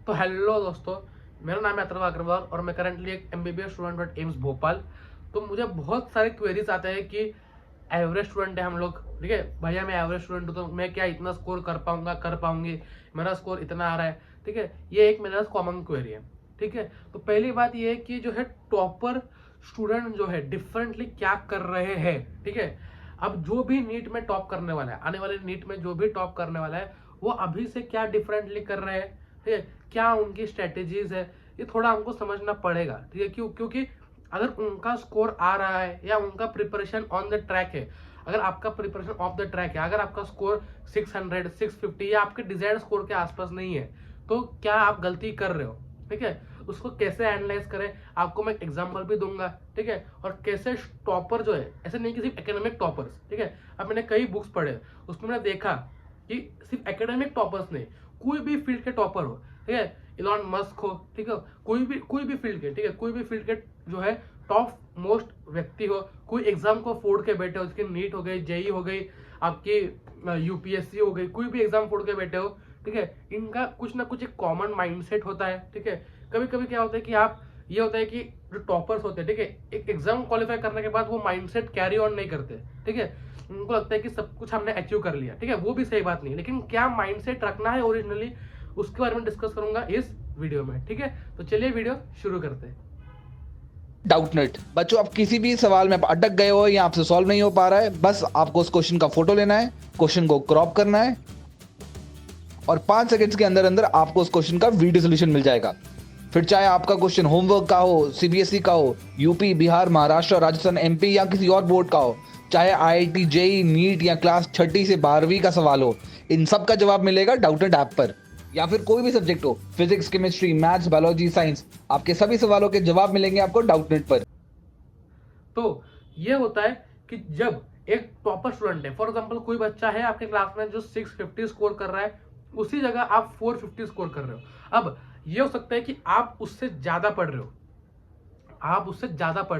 तो हेलो दोस्तों, मेरा नाम है अथर्व अग्रवाल और मैं करंटली एक MBBS student at AIIMS Bhopal. तो मुझे बहुत सारे क्वेरीज आते हैं कि एवरेज स्टूडेंट है हम लोग, ठीक है भैया, मैं एवरेज स्टूडेंट हूँ तो मैं क्या इतना स्कोर कर पाऊंगी, मेरा स्कोर इतना आ रहा है, ठीक है। ये एक मेरा कॉमन क्वेरी है, ठीक है। तो पहली बात ये है कि जो है टॉपर स्टूडेंट जो है डिफरेंटली क्या कर रहे हैं, ठीक है। अब जो भी नीट में टॉप करने वाला है, आने वाले नीट में जो भी टॉप करने वाला है, वो अभी से क्या डिफरेंटली कर रहे हैं, ठीक है, क्या उनकी स्ट्रेटेजीज है, ये थोड़ा हमको समझना पड़ेगा, ठीक है। क्योंकि अगर उनका स्कोर आ रहा है या उनका प्रिपरेशन ऑन द ट्रैक है, अगर आपका प्रिपरेशन ऑफ द ट्रैक है, अगर आपका स्कोर 600 650 या आपके डिजायर्ड स्कोर के आसपास नहीं है, तो क्या आप गलती कर रहे हो, ठीक है। उसको कैसे एनालाइज करें, आपको मैं एग्जांपल भी दूंगा, ठीक है। और कैसे टॉपर जो है, ऐसे नहीं कि सिर्फ एकेडमिक टॉपर्स, ठीक है। अब मैंने कई बुक्स पढ़े, उसमें मैंने देखा कि सिर्फ एकेडमिक टॉपर्स नहीं, कोई भी फील्ड के टॉपर हो, ठीक है, इलॉन मस्क हो, ठीक है, कोई भी फील्ड के, ठीक है, कोई भी फील्ड के जो है टॉप मोस्ट व्यक्ति हो, कोई एग्जाम को फोड़ के बैठे हो, उसकी नीट हो गई, जेई हो गई, आपकी यूपीएससी हो गई, कोई भी एग्जाम फोड़ के बैठे हो, ठीक है, इनका कुछ ना कुछ एक कॉमन माइंडसेट होता है, ठीक है। कभी कभी क्या होता है कि आप, ये होता है कि जो टॉपर्स होते हैं, ठीक है, एक एग्जाम क्वालिफाई करने के बाद वो माइंडसेट कैरी ऑन नहीं करते, ठीक है। उनको लगता है कि सब कुछ हमने अचीव कर लिया, ठीक है, वो भी सही बात नहीं है, लेकिन क्या माइंडसेट रखना है ओरिजिनली, उसके बारे में डिस्कस करूंगा इस वीडियो में, ठीक है। तो चलिए वीडियो शुरू करते हैं। डाउटनेट बच्चों, आप किसी भी सवाल में अटक गए हो या आपसे सॉल्व नहीं हो पा रहा है, बस आपको उस क्वेश्चन का फोटो लेना है, क्वेश्चन को क्रॉप करना है और 5 सेकंड्स के अंदर अंदर आपको उस क्वेश्चन का वीडियो सोल्यूशन मिल जाएगा। फिर चाहे आपका क्वेश्चन होमवर्क का हो, सीबीएसई का हो, यूपी, बिहार, महाराष्ट्र, राजस्थान, एमपी या किसी और बोर्ड का हो, चाहे आईआईटी, जेई, नीट या क्लास 6 से 12वीं का सवाल हो, इन सब का जवाब मिलेगा डाउटनेट ऐप पर। या फिर कोई भी सब्जेक्ट हो, physics, chemistry, maths, biology, science, आपके सभी सवालों के जवाब मिलेंगे आपको डाउटनेट पर। तो ये होता है कि जब एक टॉपर स्टूडेंट है, फॉर एग्जांपल कोई बच्चा है आपके क्लास में जो 650 स्कोर कर रहा है, उसी जगह आप 450 स्कोर कर रहे हो। अब ये हो सकता है कि आप उससे ज्यादा पढ़ रहे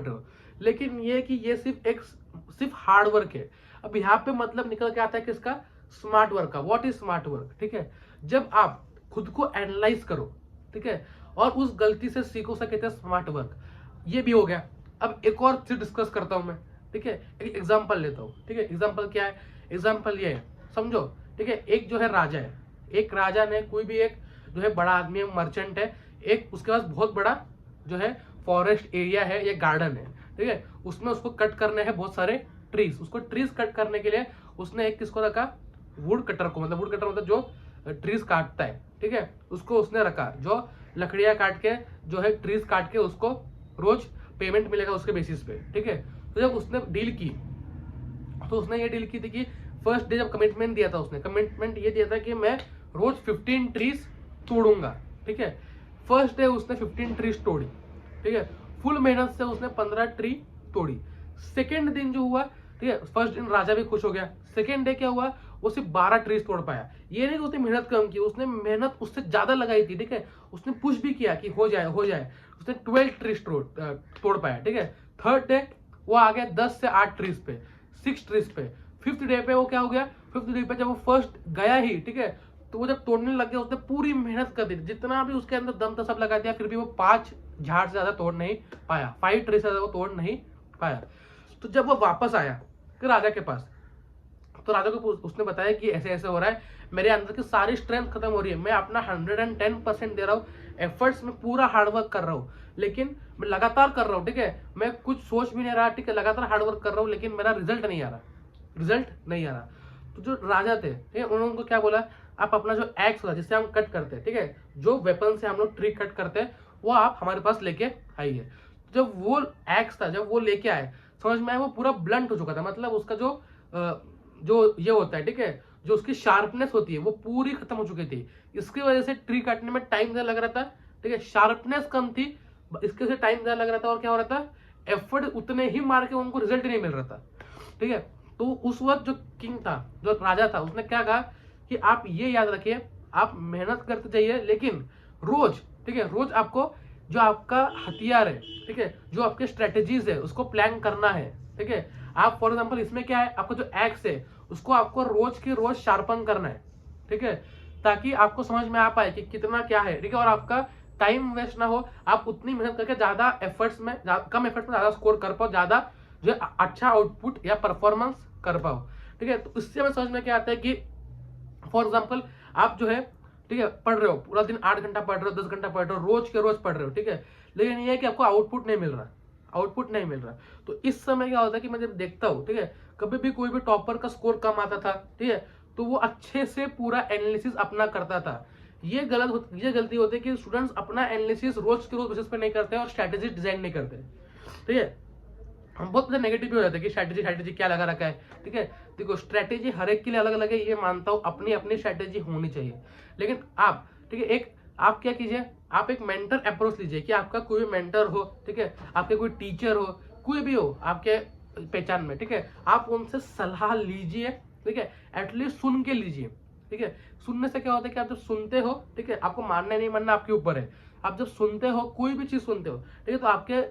हो, लेकिन ये कि ये सिर्फ हार्ड वर्क है। अब यहाँ पे मतलब निकल के आता है किसका, स्मार्ट वर्क का। व्हाट इज स्मार्ट वर्क, ठीक है, जब आप खुद को एनालाइज करो, ठीक है, और उस गलती से सीखो, सके थे स्मार्ट वर्क। ये भी हो गया। अब एक और चीज डिस्कस करता हूं मैं, ठीक है, एक एग्जांपल लेता हूं, ठीक है। एग्जांपल क्या है, एग्जांपल ये है, समझो, ठीक है। एक जो है राजा है, एक राजा ने, कोई भी एक जो है बड़ा आदमी है, मर्चेंट है, एक उसके पास बहुत बड़ा जो है फॉरेस्ट एरिया है या गार्डन है, ठीक है। उसमें उसको कट करने हैं बहुत सारे ट्रीज। उसको ट्रीज कट करने के लिए उसने एक किसको रखा, वुड कटर को, मतलब वुड कटर मतलब जो ट्रीज काटता है, ठीक है, उसको उसने रखा, जो लकड़ियां काट के जो है ट्रीज काट के उसको रोज पेमेंट मिलेगा उसके बेसिस पे, ठीक है। तो जब उसने डील की, तो उसने ये डील की थी कि फर्स्ट डे जब कमिटमेंट दिया था, उसने कमिटमेंट ये दिया था कि मैं रोज 15 ट्रीज तोड़ूंगा, ठीक है। फर्स्ट डे उसने 15 ट्रीज तोड़ी, ठीक है, फुल मेहनत से उसने 15 ट्री तोड़ी। सेकेंड दिन जो हुआ, ठीक है, फर्स्ट दिन राजा भी खुश हो गया। सेकेंड डे क्या हुआ, वो सिर्फ 12 ट्रीज तोड़ पाया। ये नहीं कि उसने मेहनत कम की, उसने मेहनत उससे ज्यादा लगाई थी, ठीक है। उसने पुश भी किया कि हो जाए हो जाए। उसने 12 ट्रीज तोड़ पाया, ठीक है। थर्ड डे वो आ गया 10 से 8 ट्रीज पे, 6 ट्रीज पे। फिफ्थ डे पे वो क्या हो गया, फिफ्थ डे पे जब वो फर्स्ट गया ही, ठीक है, तो वो जब तोड़ने लग गया, उसने पूरी मेहनत कर दी, जितना भी उसके अंदर दम था सब लगा दिया, फिर भी वो 5 झाड़ से ज्यादा तोड़ नहीं पाया, 5 ट्री से ज्यादा वो तोड़ नहीं पाया। तो जब वो वापस आया फिर राजा के पास, तो राजा को उसने बताया कि ऐसे ऐसे हो रहा है, मेरे अंदर की सारी स्ट्रेंथ खत्म हो रही है, मैं अपना 110% दे रहा हूँ, एफर्ट्स में पूरा हार्डवर्क कर रहा हूँ, लेकिन मैं लगातार कर रहा हूँ, ठीक है, मैं कुछ सोच भी नहीं रहा, ठीक है, लगातार हार्डवर्क कर रहा हूँ, लेकिन मेरा रिजल्ट नहीं आ रहा। तो जो राजा थे, ठीक है, उन्होंने उनको क्या बोला, आप अपना जो एक्स होता है जिससे हम कट करते हैं, ठीक है, जो वेपन से हम लोग ट्री कट करते हैं, वो आप हमारे पास लेके आइए। जब वो एक्स था, जब वो लेके आए, समझ में आया, वो पूरा ब्लंट हो चुका था, मतलब उसका जो ये होता है, ठीक है, जो उसकी शार्पनेस होती है वो पूरी खत्म हो चुकी थी। इसकी वजह से ट्री काटने में टाइम ज्यादा लग रहा था, ठीक है, शार्पनेस कम थी, इसके से टाइम ज्यादा लग रहा था, और क्या हो रहा था, एफर्ट उतने ही मार के उनको रिजल्ट नहीं मिल रहा था, ठीक है। तो उस वक्त जो किंग था, जो राजा था, उसने क्या कहा कि आप ये याद रखिए, आप मेहनत करते जाइए, लेकिन रोज, ठीक है, रोज आपको जो आपका हथियार है, ठीक है, जो आपके स्ट्रेटेजीज है, उसको प्लान करना है, ठीक है। आप फॉर एग्जांपल इसमें क्या है, आपका जो एक्स है उसको आपको रोज के रोज शार्पन करना है, ठीक है। ताकि आपको समझ में आ पाए कि कितना क्या है, ठीक है, और आपका टाइम वेस्ट ना हो, आप उतनी मेहनत करके ज्यादा एफर्ट्स में कम एफर्ट्स में ज्यादा स्कोर कर पाओ, ज्यादा जो है अच्छा आउटपुट या परफॉर्मेंस कर पाओ, ठीक है। तो इससे हमें समझ में क्या आता है कि फॉर एग्जाम्पल आप जो है, ठीक है, पढ़ रहे हो पूरा दिन, 8 घंटा पढ़ रहे हो, 10 घंटा पढ़ रहे हो, रोज के रोज पढ़ रहे हो, ठीक है, लेकिन ये है कि आपको आउटपुट नहीं मिल रहा, आउटपुट नहीं मिल रहा। तो इस समय क्या होता है कि मैं जब देखता हूँ, ठीक है, कभी भी कोई भी टॉपर का स्कोर कम आता था, ठीक है, तो वो अच्छे से पूरा एनालिसिस अपना करता था। ये गलती होती है कि स्टूडेंट्स अपना एनालिसिस रोज के रोज बेसिस पे नहीं करते और स्ट्रैटेजी डिजाइन नहीं करते, ठीक है। हम बहुत ज्यादा नेगेटिव भी हो जाते हैं कि स्ट्रैटेजी क्या लगा रखा है, ठीक है। देखो स्ट्रैटेजी हर एक के लिए अलग अलग है, ये मानता हूँ, अपनी अपनी स्ट्रैटेजी होनी चाहिए, लेकिन आप, ठीक है, आप क्या कीजिए, आप एक मेंटर अप्रोच लीजिए कि आपका कोई मेंटर हो, ठीक है, आपके कोई टीचर हो, कोई भी हो आपके पहचान में, ठीक है, आप उनसे सलाह लीजिए, ठीक है, एटलीस्ट सुन के लीजिए, ठीक है। सुनने से क्या होता है कि आप जब सुनते हो, ठीक है, आपको मानना नहीं मानना आपके ऊपर है, आप जब सुनते हो, कोई भी चीज सुनते हो, ठीक है, तो आपके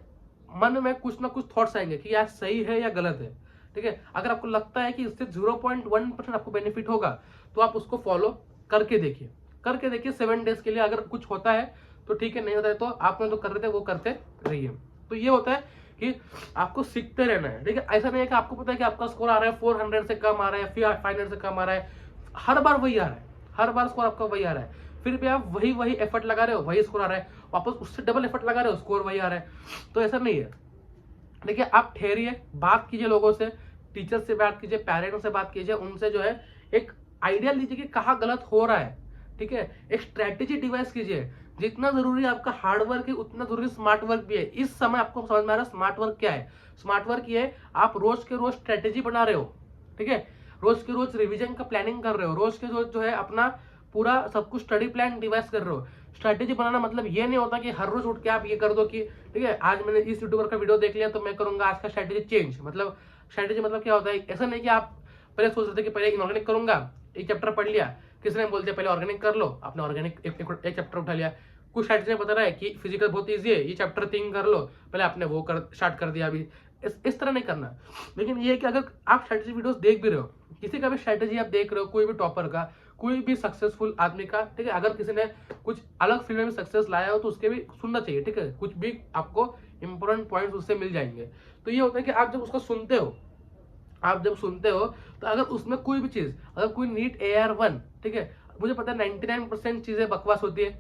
मन में कुछ ना कुछ थॉट्स आएंगे कि यार सही है या गलत है, ठीक है। अगर आपको लगता है कि इससे 0.1% आपको बेनिफिट होगा, तो आप उसको फॉलो करके देखिए 7 डेज के लिए। अगर कुछ होता है तो ठीक है, नहीं होता है तो आपने जो कर रहे थे वो करते रहिए। तो ये होता है कि आपको सीखते रहना है, ठीक है। ऐसा नहीं है कि आपको पता है कि आपका स्कोर आ रहा है 400 से कम आ रहा है, फिर 500 से कम आ रहा है, हर बार वही आ रहा है, हर बार स्कोर आपका वही आ रहा है, फिर भी आप वही एफर्ट लगा रहे हो, वही स्कोर आ रहा है, वापस उससे डबल एफर्ट लगा रहे हो, स्कोर वही आ रहा है। तो ऐसा नहीं है, देखिए आप ठहरिए, बात कीजिए लोगों से, टीचर से बात कीजिए, पेरेंट्स से बात कीजिए, उनसे जो है एक आइडिया लीजिए कि कहाँ गलत हो रहा है, ठीक है। एक स्ट्रैटेजी डिवाइस कीजिए, जितना जरूरी आपका हार्ड वर्क है उतना जरूरी स्मार्ट वर्क भी है। इस समय आपको समझ में आ रहा है स्मार्ट वर्क क्या है। स्मार्ट वर्क ये है, आप रोज के रोज स्ट्रैटेजी बना रहे हो, ठीक है, रोज के रोज रिवीजन का प्लानिंग कर रहे हो, रोज के रोज जो है अपना पूरा सब कुछ स्टडी प्लान डिवाइस कर रहे हो। स्ट्रैटेजी बनाना मतलब ये नहीं होता कि हर रोज उठ के आप ये कर दो कि ठीक है आज मैंने इस यूट्यूबर का वीडियो देख लिया तो मैं करूंगा आज का स्ट्रैटेजी चेंज। मतलब स्ट्रैटेजी मतलब क्या होता है, ऐसा नहीं कि आप पहले सोच रहे थे कि पहले इनऑर्गेनिक करूंगा, एक चैप्टर पढ़ लिया, किसी ने बोल दिया पहले ऑर्गेनिक कर लो, आपने ऑर्गेनिक एक चैप्टर उठा लिया। कुछ स्ट्रैटेजी बता रहा है कि फिजिकल बहुत ईजी है, ये चैप्टर 3 कर लो, पहले आपने वो कर स्टार्ट कर दिया। अभी इस तरह नहीं करना। लेकिन ये है कि अगर आप स्ट्रैटेजी वीडियोस देख भी रहे हो, किसी का भी स्ट्रैटेजी आप देख रहे हो, कोई भी टॉपर का, कोई भी सक्सेसफुल आदमी का, ठीक है, अगर किसी ने कुछ अलग फील्ड में सक्सेस लाया हो तो उसके भी सुनना चाहिए, ठीक है, कुछ भी आपको इंपॉर्टेंट पॉइंट्स उससे मिल जाएंगे। तो ये होता है कि आप जब उसको सुनते हो, तो अगर उसमें कोई भी चीज, अगर कोई नीट AR1, ठीक है, मुझे पता है 99% चीजें बकवास होती है,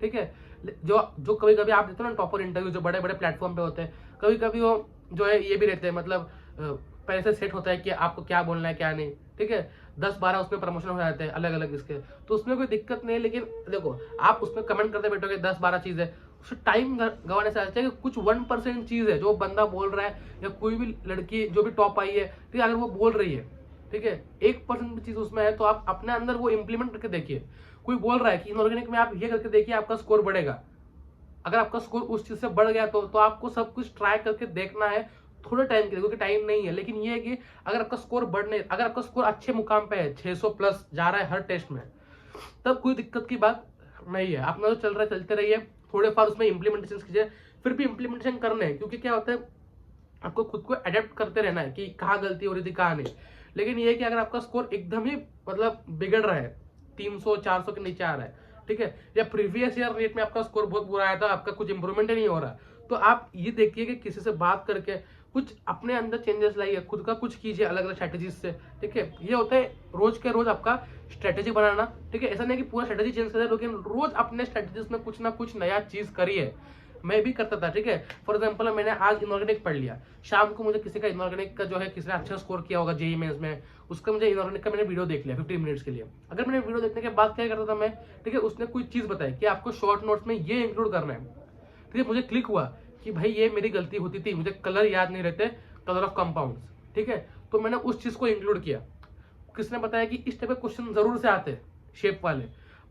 ठीक है, जो कभी कभी आप देते हो ना टॉपर इंटरव्यू जो बड़े बड़े प्लेटफॉर्म पे होते हैं, कभी कभी वो जो है ये भी रहते हैं, मतलब पहले से सेट होता है कि आपको क्या बोलना है क्या नहीं, ठीक है, 10-12 उसमें प्रमोशन हो जाते हैं अलग अलग इसके, तो उसमें कोई दिक्कत नहीं है। लेकिन देखो आप उसमें कमेंट करते बैठोगे 10-12 चीजें, उससे टाइम गंवाने से अच्छा है कि कुछ 1% चीज है जो बंदा बोल रहा है, या कोई भी लड़की जो भी टॉप आई है, ठीक है, अगर वो बोल रही है, ठीक है, 1% भी चीज उसमें है तो आप अपने अंदर वो इंप्लीमेंट करके देखिए। कोई बोल रहा है कि इनऑर्गेनिक में आप ये करके देखिए आपका स्कोर बढ़ेगा, अगर आपका स्कोर उस चीज से बढ़ गया तो आपको सब कुछ ट्राई करके देखना है थोड़े टाइम के लिए, क्योंकि टाइम नहीं है। लेकिन ये है कि अगर आपका स्कोर अगर आपका स्कोर अच्छे मुकाम पे है, 600 प्लस जा रहा है हर टेस्ट में, तब कोई दिक्कत की बात नहीं है। अपना जो चल रहा है चलते रहिए, थोड़े फार उसमें इंप्लीमेंटेशन कीजिए, फिर भी इंप्लीमेंटेशन करने हैं, क्योंकि क्या होता है आपको खुद को अडेप्ट करते रहना है कि कहाँ गलती हो रही थी कहाँ नहीं। लेकिन ये है कि अगर आपका स्कोर एकदम ही मतलब बिगड़ रहा है, 300-400 के नीचे आ रहा है, ठीक है, या प्रीवियस ईयर रेट में आपका स्कोर बहुत बुरा आया था, आपका कुछ इंप्रूवमेंट ही नहीं हो रहा, तो आप ये देखिए कि किसी से बात करके कुछ अपने अंदर चेंजेस लाइए, खुद का कुछ कीजिए अलग अलग स्ट्रैटेजीज से, ठीक है। ये होता है रोज के रोज आपका स्ट्रैटेजी बनाना, ठीक है। ऐसा नहीं कि पूरा स्ट्रैटेजी चेंज करें, लेकिन रोज अपने स्ट्रैटेजीज में कुछ ना कुछ नया चीज करिए। मैं भी करता था, ठीक है, फॉर एग्जाम्पल मैंने आज इनऑर्गेनिक पढ़ लिया, शाम को मुझे किसी का इनऑर्गेनिक का जो है किसी ने अच्छा स्कोर किया होगा जेईई मेंस में, उसका मुझे इनऑर्गेनिक का मैंने वीडियो देख लिया 15 मिनट्स के लिए। अगर मैंने वीडियो देखने के बाद क्या करता था मैं, ठीक है, उसने कोई चीज बताई कि आपको शॉर्ट नोट्स में ये इंक्लूड करना है, ठीक है, मुझे क्लिक हुआ कि भाई ये मेरी गलती होती थी, मुझे कलर याद नहीं रहते, कलर ऑफ कंपाउंड्स, ठीक है, तो मैंने उस चीज को इंक्लूड किया। किसने बताया कि इस टाइप के क्वेश्चन जरूर से आते शेप वाले,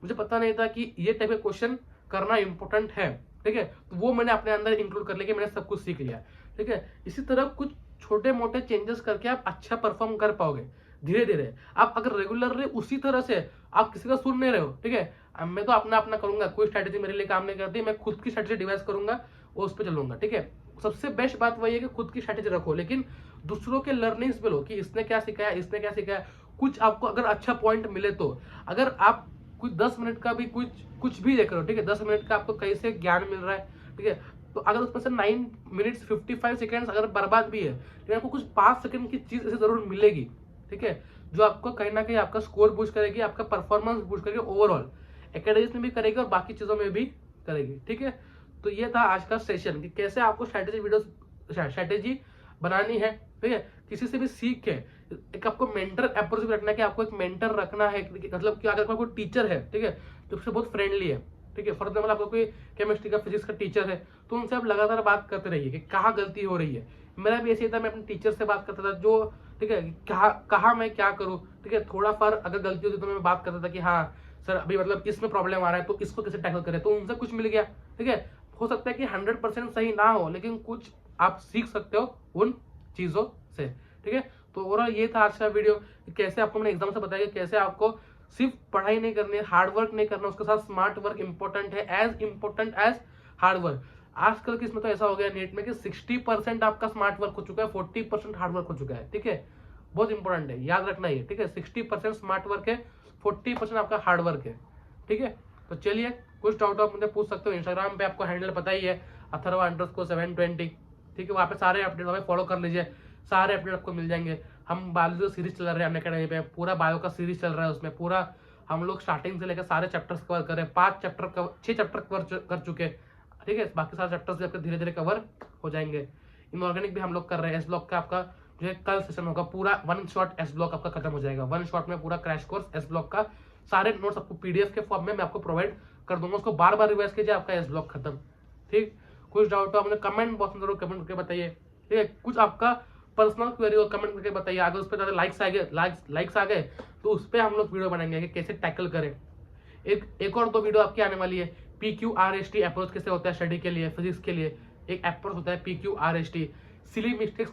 मुझे पता नहीं था कि ये टाइप के क्वेश्चन करना इंपॉर्टेंट है, ठीक है, तो वो मैंने अपने अंदर इंक्लूड कर लिया, मैंने सब कुछ सीख लिया, ठीक है। इसी तरह कुछ छोटे मोटे चेंजेस करके आप अच्छा परफॉर्म कर पाओगे धीरे धीरे। आप अगर रेगुलरली उसी तरह से आप किसी का सुन नहीं रहे हो, ठीक है, अब मैं तो अपना अपना करूंगा, कोई स्ट्रैटेजी मेरे लिए काम नहीं करती, मैं खुद की स्ट्रैटेजी डिवाइस करूंगा और उस पर चलूंगा, ठीक है। सबसे बेस्ट बात वही है कि खुद की स्ट्रैटेजी रखो, लेकिन दूसरों के लर्निंग्स पे लो कि इसने क्या सिखाया, इसने क्या सिखाया, कुछ आपको अगर अच्छा पॉइंट मिले तो। अगर आप कुछ 10 मिनट का भी कुछ भी देख रहे हो, ठीक है, 10 मिनट का आपको कहीं से ज्ञान मिल रहा है, ठीक है, तो अगर उसमें से 9 मिनट्स 55 सेकेंड्स अगर बर्बाद भी है, लेकिन आपको कुछ 5 सेकंड की चीज ऐसे जरूर मिलेगी, ठीक है, जो आपको कहीं ना कहीं आपका स्कोर बूस्ट करेगी, आपका परफॉर्मेंस बूस्ट करेगी, ओवरऑल एकेडमिक्स में भी करेगी और बाकी चीजों में भी करेगी, ठीक है। तो ये था आज का सेशन कि कैसे आपको स्ट्रेटेजी बनानी है, ठीक है, किसी से भी सीख के। एक आपको मेंटर अप्रोच भी रखना है कि आपको एक मेंटर रखना है, मतलब कि अगर कोई टीचर है, ठीक है, तो उससे बहुत फ्रेंडली है, ठीक है, फॉर एग्जाम्पल आपको कोई केमिस्ट्री का फिजिक्स का टीचर है, तो उनसे आप लगातार बात करते रहिए कि कहाँ गलती हो रही है। मेरा भी ऐसे ही था, मैं अपने टीचर से बात करता था, जो ठीक है कहाँ मैं क्या करूँ, ठीक है, थोड़ा फार अगर गलती होती तो मैं बात करता था कि हाँ सर अभी मतलब इसमें प्रॉब्लम आ रहा है तो इसको कैसे टैकल करें, तो उनसे कुछ मिल गया, ठीक है। हो सकता है कि 100% सही ना हो, लेकिन कुछ आप सीख सकते हो उन चीजों से, ठीक है। तो ओवरऑल ये था आज का वीडियो, कैसे आपको मैंने एग्जाम से बताया कैसे आपको सिर्फ पढ़ाई नहीं करनी है, हार्ड वर्क नहीं करना, उसके साथ स्मार्ट वर्क इंपॉर्टेंट है, as important as hard work. आजकल की इसमें तो ऐसा हो गया नीट में कि 60% आपका स्मार्ट वर्क हो चुका है, 40% हार्ड वर्क हो चुका है, ठीक है, बहुत इंपॉर्टेंट है, याद रखना है, ठीक है, 60% स्मार्ट वर्क है, 40% आपका हार्ड वर्क है, ठीक है। तो चलिए, कुछ डाउट आप मुझे पूछ सकते हो, इंस्टाग्राम पे आपको हैंडल पता ही है, अथर्वा_720, ठीक है, वहाँ पे सारे अपडेट हमें फॉलो कर लीजिए, सारे अपडेट आपको मिल जाएंगे। हम बायो सीरीज चल रहे हैं अनअकैडमी पे, पूरा बायो का सीरीज चल रहा है, उसमें पूरा हम लोग स्टार्टिंग से लेकर सारे चैप्टर्स कवर कर रहे हैं, 6 चैप्टर कवर कर चुके हैं, ठीक है, बाकी सारे चैप्टर्स भी आपके धीरे धीरे कवर हो जाएंगे। इनऑर्गेनिक भी हम लोग कर रहे हैं, एस ब्लॉक का आपका जो है कल सेशन होगा, पूरा 1 शॉट एस ब्लॉक आपका खत्म हो जाएगा, 1 शॉट में पूरा क्रैश कोर्स एस ब्लॉक का सारे नोट्स आपको पीडीएफ के फॉर्म में मैं आपको प्रोवाइड कर दूंगा, उसको बार बार रिवाइज कीजिए, आपका एस ब्लॉक खत्म, ठीक। कुछ डाउट हो आप मुझे कमेंट बॉक्स में जरूर कमेंट करके बताइए, ठीक है, कुछ आपका पर्सनल क्वेरी हो कमेंट करके बताइए, अगर उस पर ज्यादा लाइक्स आ गए तो उस पर हम लोग वीडियो बनाएंगे कि कैसे टैकल करें। एक और 2 वीडियो आपकी आने वाली है, PQRST अप्रोच कैसे होता है स्टडी के लिए, फिजिक्स के लिए एक अप्रोच होता है PQRST, सिली मिस्टेक्स